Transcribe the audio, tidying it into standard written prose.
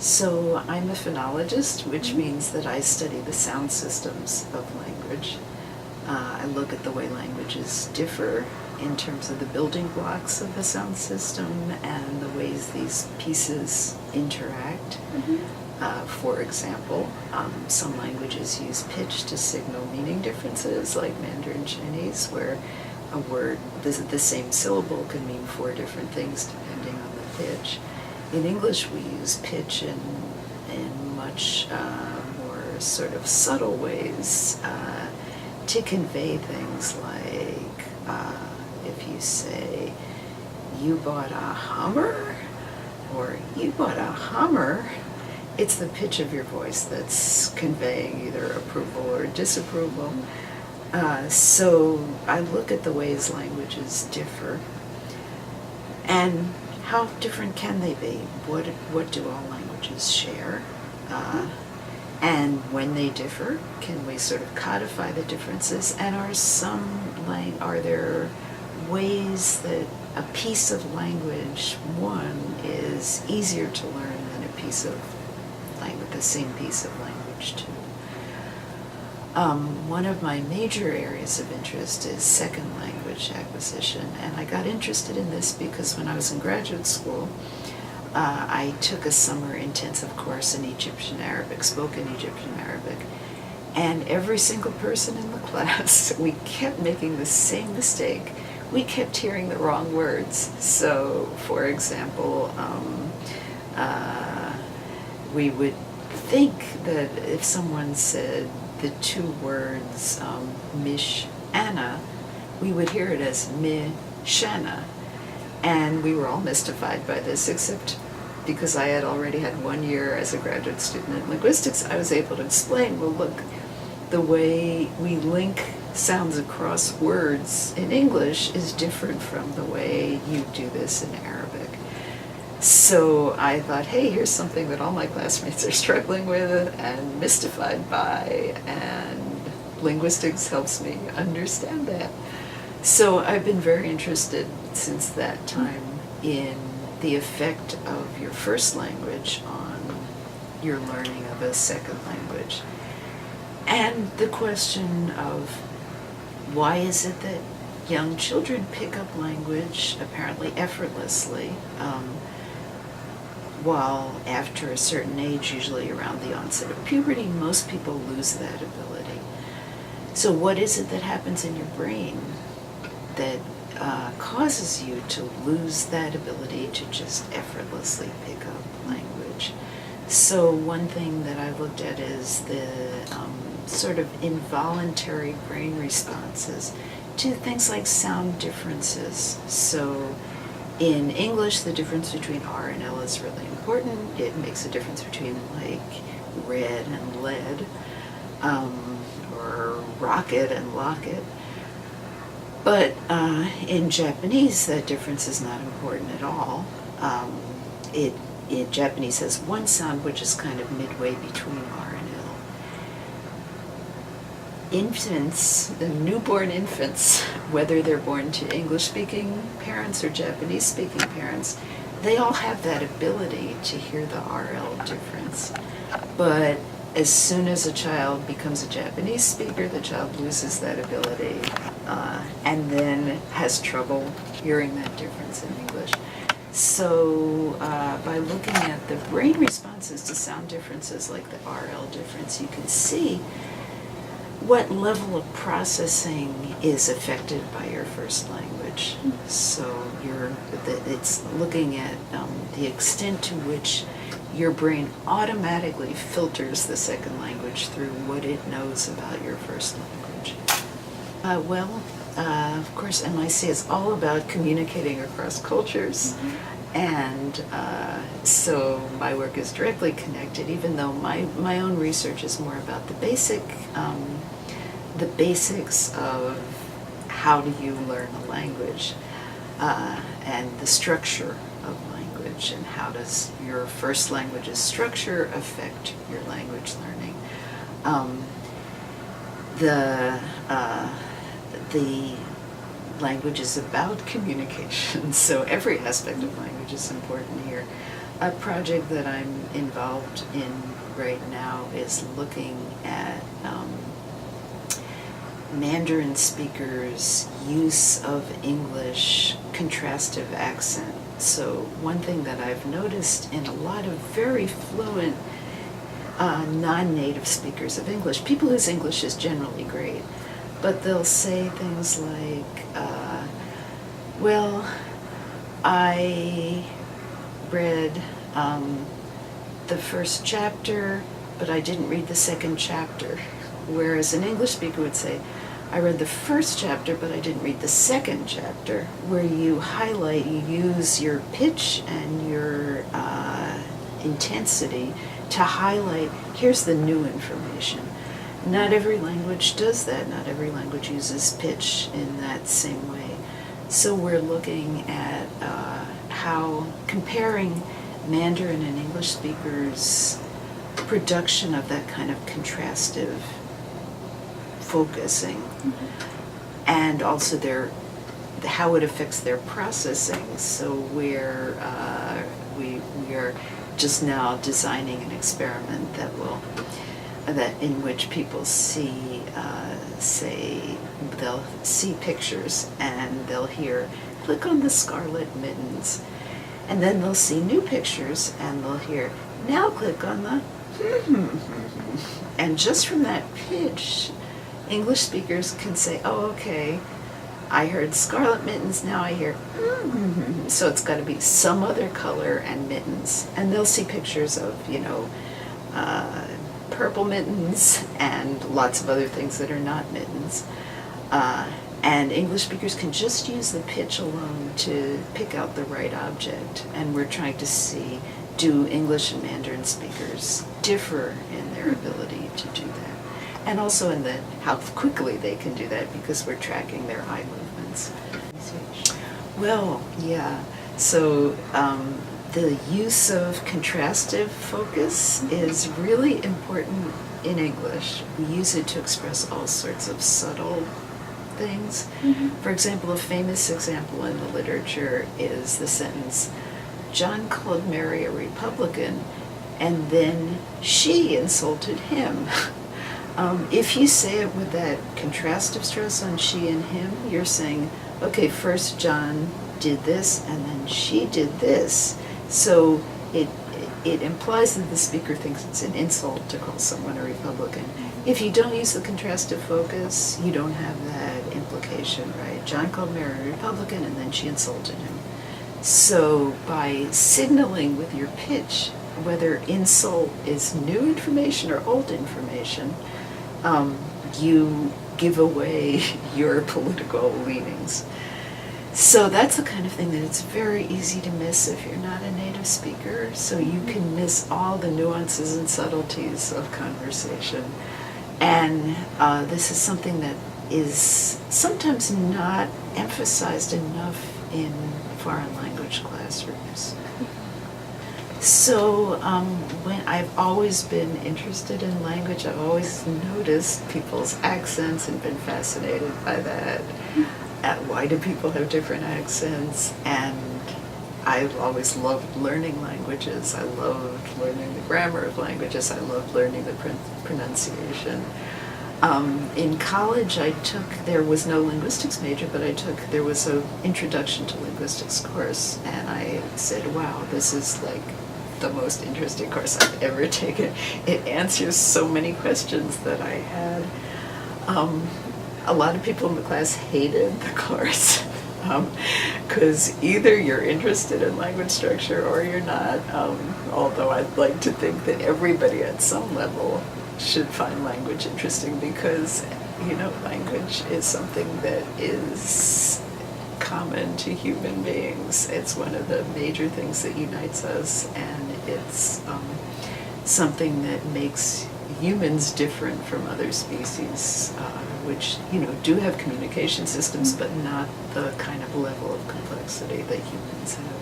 So I'm a phonologist, which means that I study the sound systems of language. I look at the way languages differ in terms of the building blocks of the sound system and the ways these pieces interact. For example, some languages use pitch to signal meaning differences, like Mandarin Chinese, where a word, the same syllable can mean 4 different things depending on the pitch. In English, we use pitch in much more sort of subtle ways to convey things like if you say, you bought a Hummer, or you bought a Hummer, it's the pitch of your voice that's conveying either approval or disapproval. So I look at the ways languages differ, and how different can they be? What do all languages share? And when they differ, can we sort of codify the differences? And are there ways that a piece of language, one, is easier to learn than a piece of language, the same piece of language, two? One of my major areas of interest is second language acquisition, and I got interested in this because when I was in graduate school, I took a summer intensive course in Egyptian Arabic, spoken Egyptian Arabic, and every single person in the class, we kept making the same mistake. We kept hearing the wrong words. So, for example, we would think that if someone said the 2 words mish Anna, we would hear it as mi shana. And we were all mystified by this, except because I had already had 1 year as a graduate student in linguistics, I was able to explain, well, look, the way we link sounds across words in English is different from the way you do this in Arabic. So I thought, hey, here's something that all my classmates are struggling with and mystified by, and linguistics helps me understand that. So I've been very interested since that time in the effect of your first language on your learning of a second language. And the question of why is it that young children pick up language apparently effortlessly, while after a certain age, usually around the onset of puberty, most people lose that ability. So what is it that happens in your brain that causes you to lose that ability to just effortlessly pick up language? So one thing that I looked at is the sort of involuntary brain responses to things like sound differences. So in English, the difference between R and L is really important. It makes a difference between like red and lead, or rocket and locket. But in Japanese, that difference is not important at all. Japanese has one sound which is kind of midway between R and L. Infants, the newborn infants, whether they're born to English-speaking parents or Japanese-speaking parents, they all have that ability to hear the RL difference. But as soon as a child becomes a Japanese speaker, the child loses that ability and then has trouble hearing that difference in English. So by looking at the brain responses to sound differences like the RL difference, you can see what level of processing is affected by your first language. So it's looking at the extent to which your brain automatically filters the second language through what it knows about your first language. Of course, MIC is all about communicating across cultures, and so my work is directly connected, even though my own research is more about the basics of how do you learn a language, and the structure of language, and how does your first language's structure affect your language learning. The language is about communication, so every aspect of language is important here. A project that I'm involved in right now is looking at Mandarin speakers' use of English contrastive accent. So one thing that I've noticed in a lot of very fluent non-native speakers of English, people whose English is generally great, but they'll say things like, well, I read the first chapter, but I didn't read the second chapter. Whereas an English speaker would say, I read the first chapter, but I didn't read the second chapter, where you highlight, you use your pitch and your intensity to highlight, here's the new information. Not every language does that. Not every language uses pitch in that same way. So we're looking at how comparing Mandarin and English speakers' production of that kind of contrastive focusing, and also how it affects their processing. So we are just now designing an experiment that in which people see, say, they'll see pictures and they'll hear, click on the scarlet mittens, and then they'll see new pictures and they'll hear, now click on the and just from that pitch, English speakers can say, oh, okay, I heard scarlet mittens, now I hear so it's got to be some other color and mittens. And they'll see pictures of, purple mittens and lots of other things that are not mittens. And English speakers can just use the pitch alone to pick out the right object. And we're trying to see, do English and Mandarin speakers differ in their ability to do that? And also in how quickly they can do that, because we're tracking their eye movements. Well, yeah. So the use of contrastive focus is really important in English. We use it to express all sorts of subtle things. For example, a famous example in the literature is the sentence, John called Mary a Republican, and then she insulted him. If you say it with that contrastive stress on she and him, you're saying, okay, first John did this, and then she did this. So it implies that the speaker thinks it's an insult to call someone a Republican. If you don't use the contrastive focus, you don't have that implication, right? John called Mary a Republican, and then she insulted him. So by signaling with your pitch whether insult is new information or old information, you give away your political leanings. So that's the kind of thing that it's very easy to miss if you're not a native speaker. So you can miss all the nuances and subtleties of conversation. And this is something that is sometimes not emphasized enough in foreign language classrooms. So when I've always been interested in language, I've always noticed people's accents and been fascinated by that. Why do people have different accents? And I've always loved learning languages. I loved learning the grammar of languages. I loved learning the pronunciation. In college, there was no linguistics major, but there was an introduction to linguistics course, and I said, wow, this is like the most interesting course I've ever taken. It answers so many questions that I had. A lot of people in the class hated the course because either you're interested in language structure or you're not, although I'd like to think that everybody at some level should find language interesting, because language is something that is common to human beings. It's one of the major things that unites us, and it's something that makes humans different from other species, which do have communication systems, but not the kind of level of complexity that humans have.